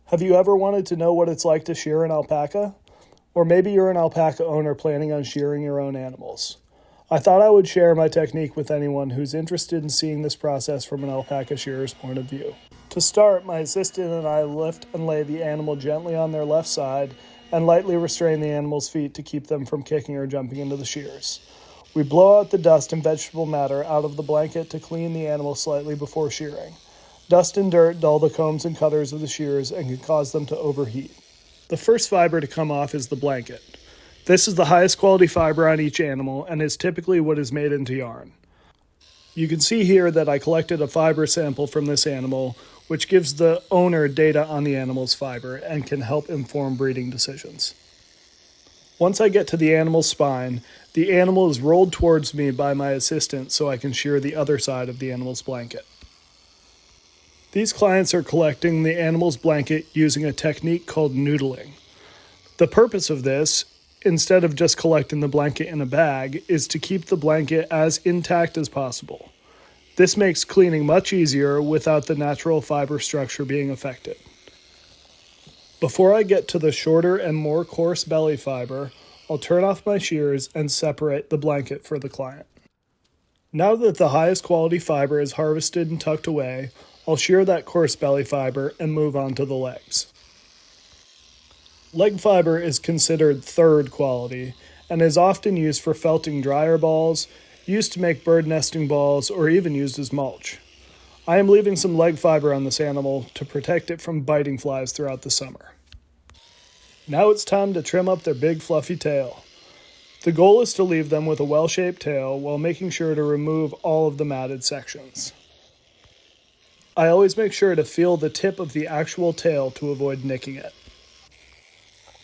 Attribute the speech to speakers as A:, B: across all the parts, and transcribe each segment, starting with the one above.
A: Have you ever wanted to know what it's like to shear an alpaca? Or maybe you're an alpaca owner planning on shearing your own animals. I thought I would share my technique with anyone who's interested in seeing this process from an alpaca shearer's point of view. To start, my assistant and I lift and lay the animal gently on their left side and lightly restrain the animal's feet to keep them from kicking or jumping into the shears. We blow out the dust and vegetable matter out of the blanket to clean the animal slightly before shearing. Dust and dirt dull the combs and cutters of the shears and can cause them to overheat. The first fiber to come off is the blanket. This is the highest quality fiber on each animal and is typically what is made into yarn. You can see here that I collected a fiber sample from this animal, which gives the owner data on the animal's fiber and can help inform breeding decisions. Once I get to the animal's spine, the animal is rolled towards me by my assistant so I can shear the other side of the animal's blanket. These clients are collecting the animal's blanket using a technique called noodling. The purpose of this, instead of just collecting the blanket in a bag, is to keep the blanket as intact as possible. This makes cleaning much easier without the natural fiber structure being affected. Before I get to the shorter and more coarse belly fiber, I'll turn off my shears and separate the blanket for the client. Now that the highest quality fiber is harvested and tucked away, I'll shear that coarse belly fiber and move on to the legs. Leg fiber is considered third quality and is often used for felting dryer balls, used to make bird nesting balls, or even used as mulch. I am leaving some leg fiber on this animal to protect it from biting flies throughout the summer. Now it's time to trim up their big fluffy tail. The goal is to leave them with a well-shaped tail while making sure to remove all of the matted sections. I always make sure to feel the tip of the actual tail to avoid nicking it.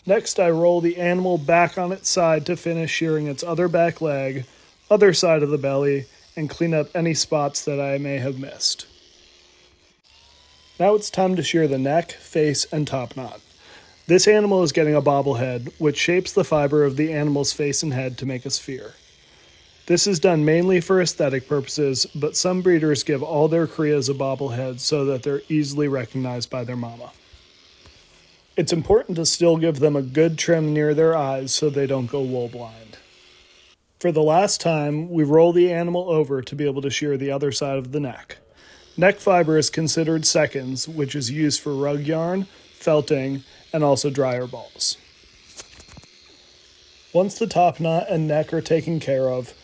A: Next, I roll the animal back on its side to finish shearing its other back leg, other side of the belly, and clean up any spots that I may have missed. Now it's time to shear the neck, face, and top knot. This animal is getting a bobblehead, which shapes the fiber of the animal's face and head to make a sphere. This is done mainly for aesthetic purposes, but some breeders give all their crias a bobblehead so that they're easily recognized by their mama. It's important to still give them a good trim near their eyes so they don't go wool blind. For the last time, we roll the animal over to be able to shear the other side of the neck. Neck fiber is considered seconds, which is used for rug yarn, felting, and also dryer balls. Once the top knot and neck are taken care of,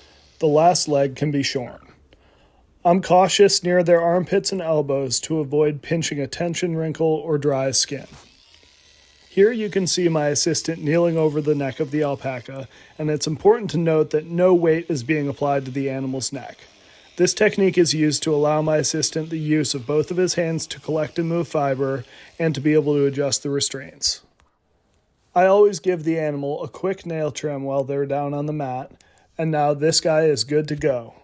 A: the last leg can be shorn. I'm cautious near their armpits and elbows to avoid pinching a tension wrinkle or dry skin. Here you can see my assistant kneeling over the neck of the alpaca, and it's important to note that no weight is being applied to the animal's neck. This technique is used to allow my assistant the use of both of his hands to collect and move fiber and to be able to adjust the restraints. I always give the animal a quick nail trim while they're down on the mat, and now this guy is good to go.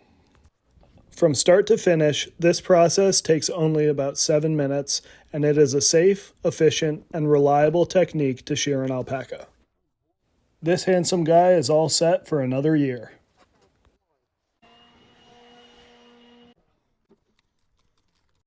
A: From start to finish, this process takes only about 7 minutes, and it is a safe, efficient, and reliable technique to shear an alpaca. This handsome guy is all set for another year.